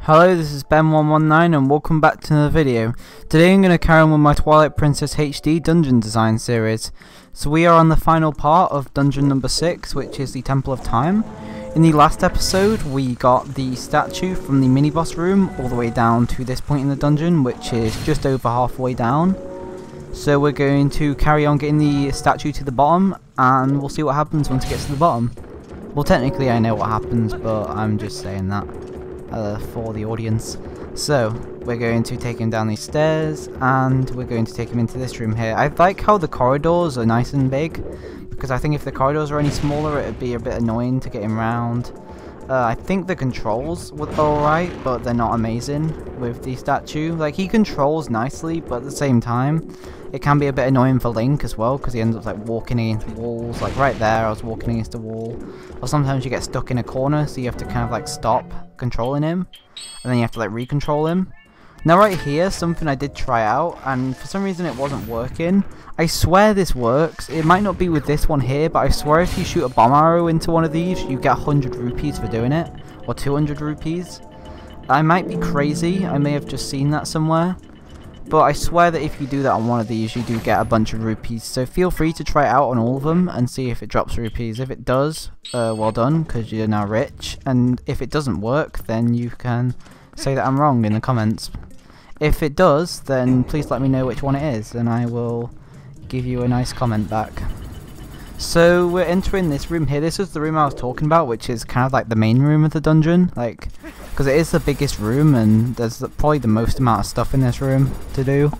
Hello, this is Ben119 and welcome back to another video. Today I'm going to carry on with my Twilight Princess HD dungeon design series. So we are on the final part of dungeon number 6, which is the Temple of Time. In the last episode we got the statue from the mini boss room all the way down to this point in the dungeon, which is just over halfway down. So we're going to carry on getting the statue to the bottom and we'll see what happens once it gets to the bottom. Well, technically I know what happens, but I'm just saying that for the audience. So we're going to take him down these stairs and we're going to take him into this room here. I like how the corridors are nice and big, because I think if the corridors are any smaller it'd be a bit annoying to get him round. I think the controls were alright, but they're not amazing with the statue. Like, he controls nicely, but at the same time it can be a bit annoying for Link as well, because he ends up like walking against walls. Like right there I was walking against a wall, or sometimes you get stuck in a corner so you have to kind of like stop controlling him and then you have to like recontrol him. Now right here, something I did try out and for some reason it wasn't working. I swear this works. It might not be with this one here, but I swear if you shoot a bomb arrow into one of these you get 100 rupees for doing it, or 200 rupees. I might be crazy, I may have just seen that somewhere, but I swear that if you do that on one of these you do get a bunch of rupees. So feel free to try it out on all of them and see if it drops rupees. If it does, well done, because you're now rich, and if it doesn't work then you can say that I'm wrong in the comments. If it does, then please let me know which one it is and I will give you a nice comment back. So we're entering this room here. This is the room I was talking about, which is kind of like the main room of the dungeon, like, because it is the biggest room and there's probably the most amount of stuff in this room to do.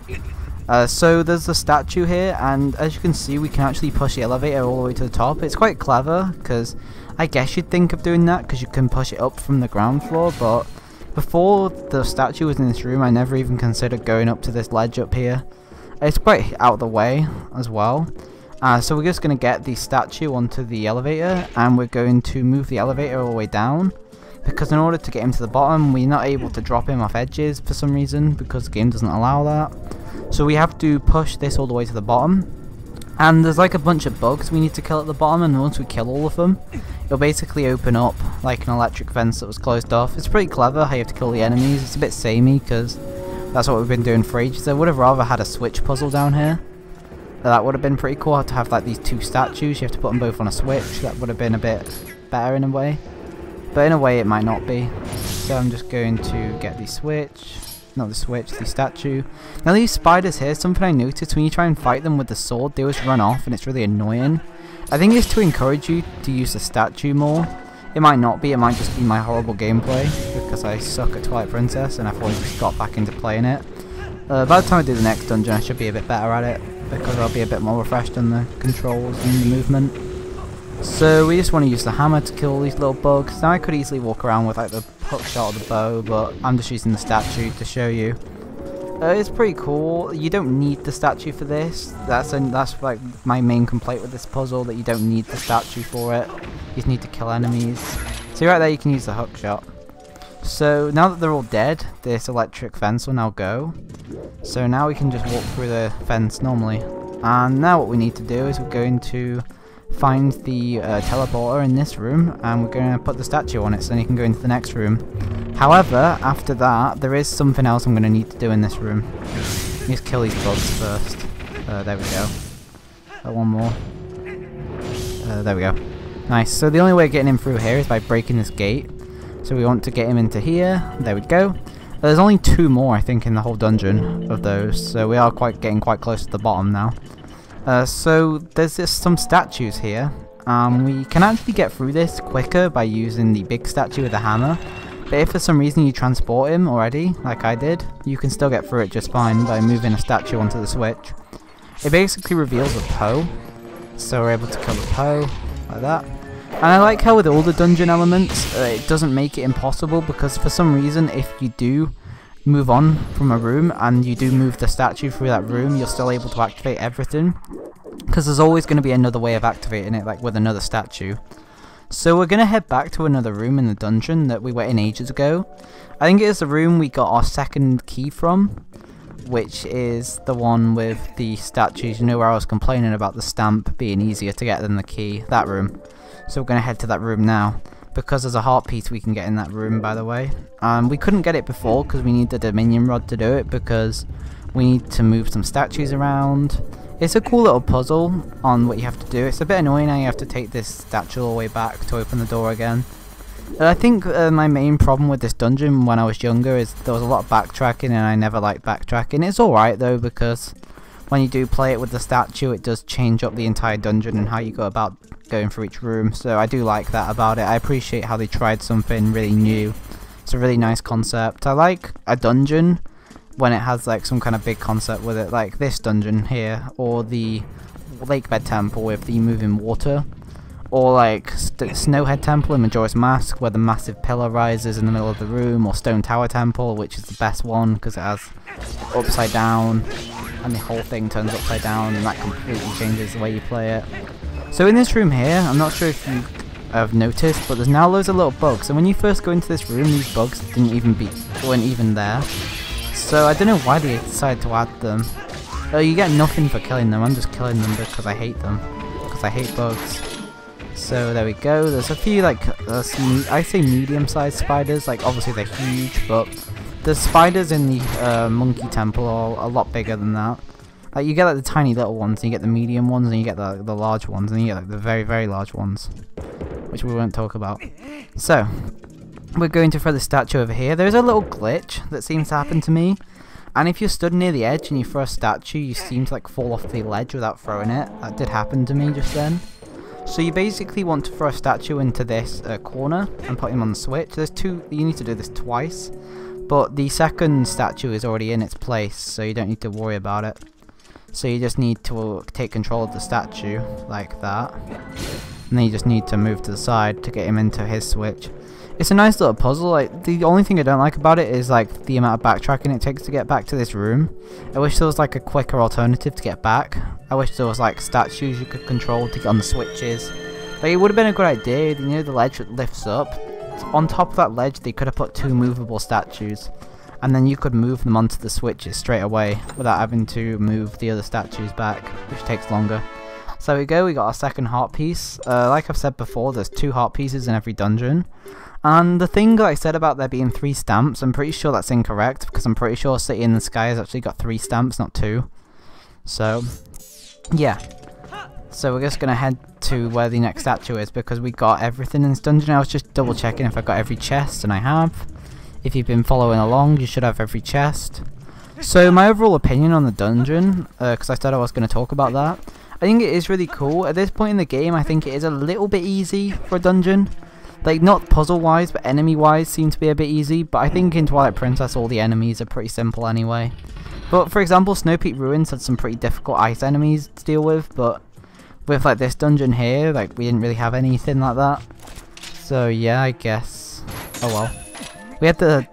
So there's the statue here, and as you can see we can actually push the elevator all the way to the top. It's quite clever, because I guess you'd think of doing that because you can push it up from the ground floor, but before the statue was in this room I never even considered going up to this ledge up here. It's quite out of the way as well. So we're just going to get the statue onto the elevator and we're going to move the elevator all the way down, because in order to get him to the bottom we're not able to drop him off edges for some reason, because the game doesn't allow that. So we have to push this all the way to the bottom, and there's like a bunch of bugs we need to kill at the bottom, and once we kill all of them it'll basically open up like an electric fence that was closed off. It's pretty clever how you have to kill the enemies. It's a bit samey because that's what we've been doing for ages. I would have rather had a switch puzzle down here. That would have been pretty cool, to have like these two statues. You have to put them both on a switch. That would have been a bit better in a way, but in a way it might not be. So I'm just going to get the switch. Not the switch, the statue. Now these spiders here, something I noticed when you try and fight them with the sword, they always run off and it's really annoying. I think it's to encourage you to use the statue more. It might not be, it might just be my horrible gameplay because I suck at Twilight Princess and I've always just got back into playing it. By the time I do the next dungeon I should be a bit better at it, because I'll be a bit more refreshed in the controls and the movement. So we just want to use the hammer to kill all these little bugs. Now I could easily walk around with like the hook shot or the bow, but I'm just using the statue to show you. It's pretty cool. You don't need the statue for this. That's like my main complaint with this puzzle, that you don't need the statue for it. You just need to kill enemies. So right there you can use the hook shot. So now that they're all dead, this electric fence will now go. So now we can just walk through the fence normally. And now what we need to do is we're going to find the teleporter in this room and we're going to put the statue on it so then you can go into the next room. However, after that there is something else I'm going to need to do in this room. Let's kill these bugs first. There we go. One more. There we go. Nice. So the only way of getting him through here is by breaking this gate. So we want to get him into here. There we go. There's only 2 more I think in the whole dungeon of those, so we are getting quite close to the bottom now. So there's just some statues here. We can actually get through this quicker by using the big statue with the hammer, but if for some reason you transport him already, like I did, you can still get through it just fine by moving a statue onto the switch. It basically reveals a Poe, so we're able to kill the Poe, like that. And I like how with all the dungeon elements, it doesn't make it impossible, because for some reason if you do move on from a room and you do move the statue through that room, you're still able to activate everything, because there's always going to be another way of activating it, like with another statue. So we're going to head back to another room in the dungeon that we went in ages ago. I think it is the room we got our second key from, which is the one with the statues. You know where I was complaining about the stamp being easier to get than the key? That room. So we're going to head to that room now. because there's a heart piece we can get in that room, by the way. We couldn't get it before because we need the Dominion Rod to do it, because we need to move some statues around. It's a cool little puzzle on what you have to do. It's a bit annoying how you have to take this statue all the way back to open the door again. I think my main problem with this dungeon when I was younger is there was a lot of backtracking, and I never liked backtracking. It's alright though, because when you do play it with the statue, it does change up the entire dungeon and how you go about going through each room, so I do like that about it. I appreciate how they tried something really new. It's a really nice concept. I like a dungeon when it has like some kind of big concept with it, like this dungeon here, or the Lakebed Temple with the moving water, or like Snowhead Temple in Majora's Mask where the massive pillar rises in the middle of the room, or Stone Tower Temple, which is the best one because it has upside down and the whole thing turns upside down, and that completely changes the way you play it. So in this room here, I'm not sure if you have noticed, but there's now loads of little bugs, and when you first go into this room, these bugs weren't even there. So I don't know why they decided to add them. You get nothing for killing them. I'm just killing them because I hate them. Because I hate bugs. So there we go. There's a few like I say medium-sized spiders. Like obviously they're huge, but the spiders in the Monkey Temple are a lot bigger than that. Like you get like the tiny little ones, and you get the medium ones, and you get the large ones, and you get like the very, very large ones, which we won't talk about. So we're going to throw the statue over here. There's a little glitch that seems to happen to me, and if you're stood near the edge and you throw a statue, you seem to like fall off the ledge without throwing it. That did happen to me just then. So you basically want to throw a statue into this corner and put him on the switch. There's two. You need to do this twice, but the second statue is already in its place, so you don't need to worry about it. So you just need to take control of the statue like that, and then you just need to move to the side to get him into his switch. It's a nice little puzzle. Like the only thing I don't like about it is like the amount of backtracking it takes to get back to this room. I wish there was like a quicker alternative to get back. I wish there was like statues you could control to get on the switches. Like it would have been a good idea. You know, the ledge lifts up. On top of that ledge, they could have put two movable statues, and then you could move them onto the switches straight away without having to move the other statues back, which takes longer. So there we go, we got our second heart piece. Like I've said before, there's 2 heart pieces in every dungeon. And the thing that I said about there being 3 stamps, I'm pretty sure that's incorrect, because I'm pretty sure City in the Sky has actually got 3 stamps, not 2. So, yeah. So we're just going to head to where the next statue is, because we got everything in this dungeon. I was just double checking if I got every chest, and I have. If you've been following along, you should have every chest. So my overall opinion on the dungeon, because I said I was going to talk about that, I think it is really cool. At this point in the game, I think it is a little bit easy for a dungeon. Like, not puzzle-wise, but enemy-wise seem to be a bit easy, but I think in Twilight Princess all the enemies are pretty simple anyway. But for example, Snow Peak Ruins had some pretty difficult ice enemies to deal with, but with like this dungeon here, like we didn't really have anything like that. So yeah, I guess. Oh well. We had the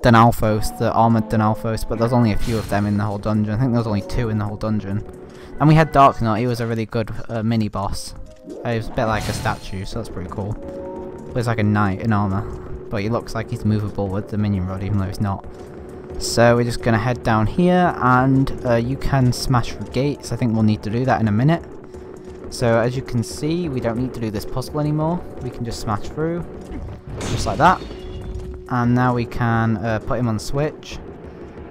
Denalfos, the armored Denalfos, but there's only a few of them in the whole dungeon. I think there's only 2 in the whole dungeon. And we had Dark Knight. He was a really good mini boss. He was a bit like a statue, so that's pretty cool. But he's like a knight in armor, but he looks like he's movable with the minion rod, even though he's not. So we're just gonna head down here, and you can smash through gates. I think we'll need to do that in a minute. So as you can see, we don't need to do this puzzle anymore. We can just smash through, just like that. And now we can put him on the switch.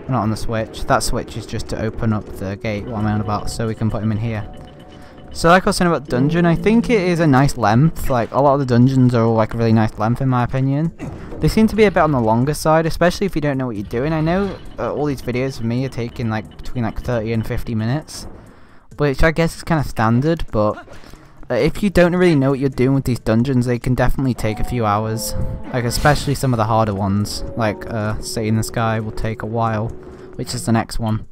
Not on the switch. That switch is just to open up the gate. What am I on about? So we can put him in here. So like I was saying about dungeon, I think it is a nice length. Like a lot of the dungeons are all like a really nice length in my opinion. They seem to be a bit on the longer side, especially if you don't know what you're doing. I know all these videos for me are taking like between like 30 and 50 minutes, which I guess is kind of standard, but if you don't really know what you're doing with these dungeons, they can definitely take a few hours. Like especially some of the harder ones, like City in the Sky will take a while, which is the next one.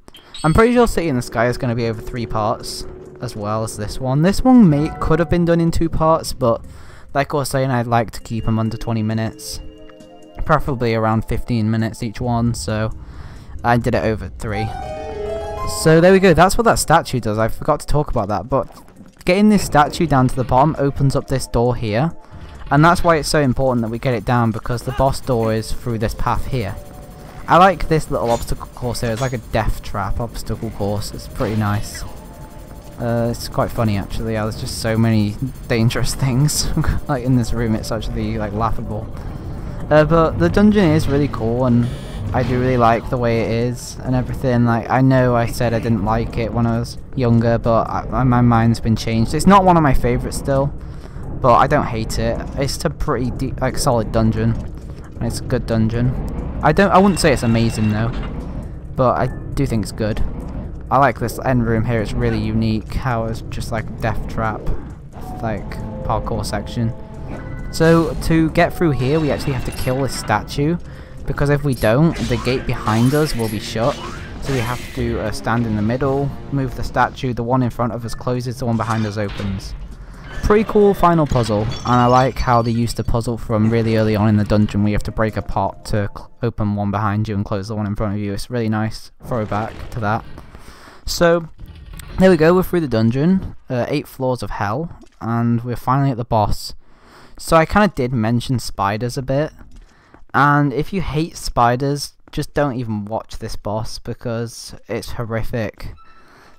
I'm pretty sure City in the Sky is going to be over 3 parts, as well as this one. This one could have been done in 2 parts, but like I was saying, I'd like to keep them under 20 minutes. Preferably around 15 minutes each one, so I did it over 3. So there we go, that's what that statue does. I forgot to talk about that, but getting this statue down to the bottom opens up this door here, and that's why it's so important that we get it down, because the boss door is through this path here. I like this little obstacle course here. It's like a death trap obstacle course. It's pretty nice. It's quite funny actually. There's just so many dangerous things like in this room. It's actually like laughable. But the dungeon is really cool, and I do really like the way it is and everything. Like, I know I said I didn't like it when I was younger, but my mind's been changed. It's not one of my favourites still, but I don't hate it. It's a pretty like solid dungeon, and it's a good dungeon. I wouldn't say it's amazing though, but I do think it's good. I like this end room here. It's really unique how it's just like a death trap, like parkour section. So to get through here, we actually have to kill this statue, because if we don't, the gate behind us will be shut. So we have to stand in the middle, move the statue, the one in front of us closes, the one behind us opens. Pretty cool final puzzle, and I like how they used the puzzle from really early on in the dungeon where you have to break a pot to open one behind you and close the one in front of you. It's really nice throwback to that. So there we go, we're through the dungeon, 8 floors of hell, and we're finally at the boss. So I kind of did mention spiders a bit, and if you hate spiders, just don't even watch this boss because it's horrific.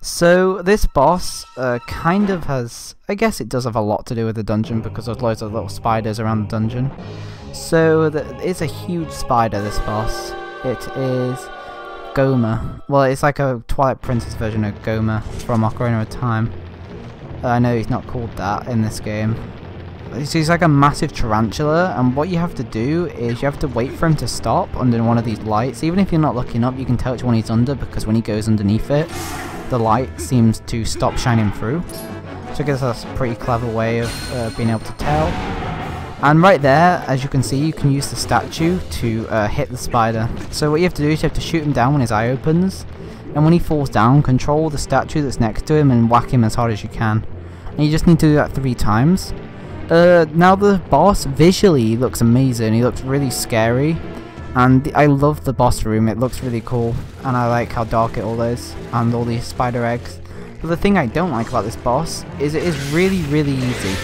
So this boss kind of has, I guess it does have a lot to do with the dungeon because there's loads of little spiders around the dungeon. So it's a huge spider, this boss. It is Gomer. Well, it's like a Twilight Princess version of Gomer from Ocarina of Time. I know he's not called that in this game. He's like a massive tarantula, and what you have to do is you have to wait for him to stop under one of these lights. Even if you're not looking up, you can tell which one he's under, because when he goes underneath it, the light seems to stop shining through. So I guess that's a pretty clever way of being able to tell. And right there, as you can see, you can use the statue to hit the spider. So what you have to do is you have to shoot him down when his eye opens, and when he falls down, control the statue that's next to him and whack him as hard as you can. And you just need to do that 3 times. Now the boss visually looks amazing. He looks really scary, and I love the boss room. It looks really cool, and I like how dark it all is and all these spider eggs. But the thing I don't like about this boss is it is really easy.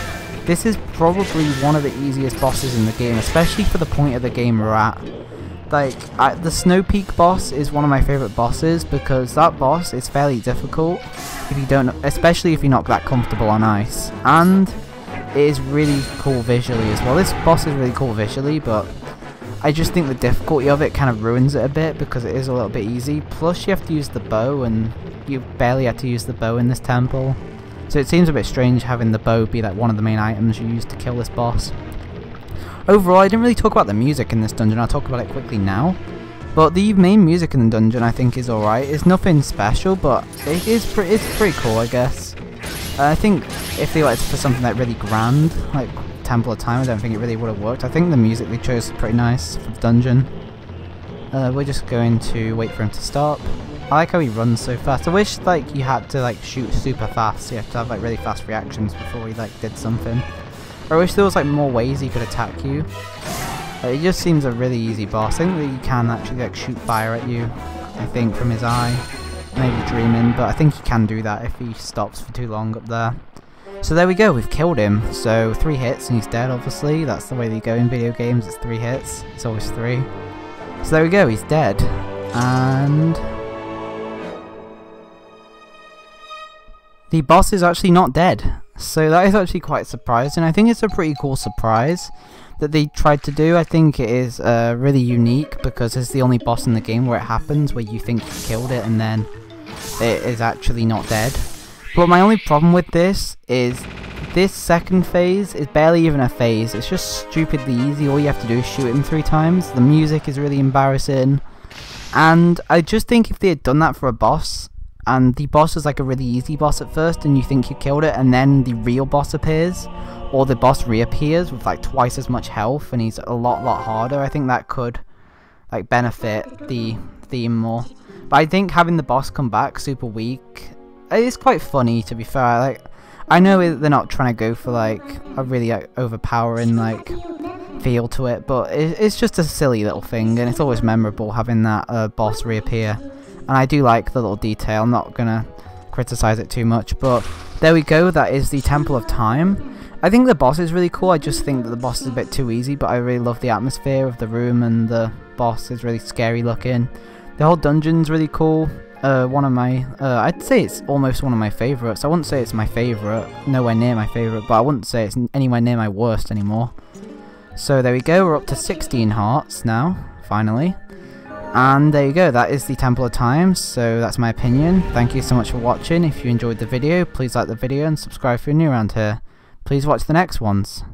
This is probably one of the easiest bosses in the game, especially for the point of the game we're at. Like, the Snow Peak boss is one of my favourite bosses because that boss is fairly difficult if you don't, especially if you're not that comfortable on ice, and it is really cool visually as well. This boss is really cool visually, but I just think the difficulty of it kind of ruins it a bit because it is a little bit easy. Plus you have to use the bow, and you barely had to use the bow in this temple. So it seems a bit strange having the bow be like one of the main items you use to kill this boss. Overall, I didn't really talk about the music in this dungeon. I'll talk about it quickly now. But the main music in the dungeon I think is alright. It's nothing special, but it's pretty cool, I guess. I think if they went for something like really grand, like Temple of Time, I don't think it really would have worked. I think the music they chose is pretty nice for the dungeon. We're just going to wait for him to stop. I like how he runs so fast. I wish like you had to like shoot super fast. You have to have like really fast reactions before he like did something. Or I wish there was like more ways he could attack you. It just seems a really easy boss. I think that you can actually like shoot fire at you, I think, from his eye. Maybe dreaming, but I think he can do that if he stops for too long up there. So there we go, we've killed him. So 3 hits and he's dead, obviously. That's the way they go in video games, it's 3 hits. It's always 3. So there we go, he's dead. And the boss is actually not dead. So that is actually quite surprising. I think it's a pretty cool surprise that they tried to do. I think it is really unique because it's the only boss in the game where it happens, where you think you killed it and then it is actually not dead. But my only problem with this is this second phase is barely even a phase. It's just stupidly easy. All you have to do is shoot him 3 times. The music is really embarrassing, and I just think if they had done that for a boss, and the boss is like a really easy boss at first and you think you killed it, and then the real boss appears, or the boss reappears with like twice as much health and he's a lot harder, I think that could like benefit the theme more. But I think having the boss come back super weak, it is quite funny, to be fair. Like, I know they're not trying to go for like a really overpowering like feel to it, but it's just a silly little thing, and it's always memorable having that boss reappear. And I do like the little detail. I'm not gonna criticize it too much, but there we go. That is the Temple of Time. I think the boss is really cool. I just think that the boss is a bit too easy, but I really love the atmosphere of the room, and the boss is really scary looking. The whole dungeon's really cool. one of my, I'd say it's almost one of my favourites. I wouldn't say it's my favourite, nowhere near my favourite, but I wouldn't say it's anywhere near my worst anymore. So there we go, we're up to 16 hearts now, finally. And there you go, that is the Temple of Time, so that's my opinion. Thank you so much for watching. If you enjoyed the video, please like the video and subscribe if you're new around here. Please watch the next ones.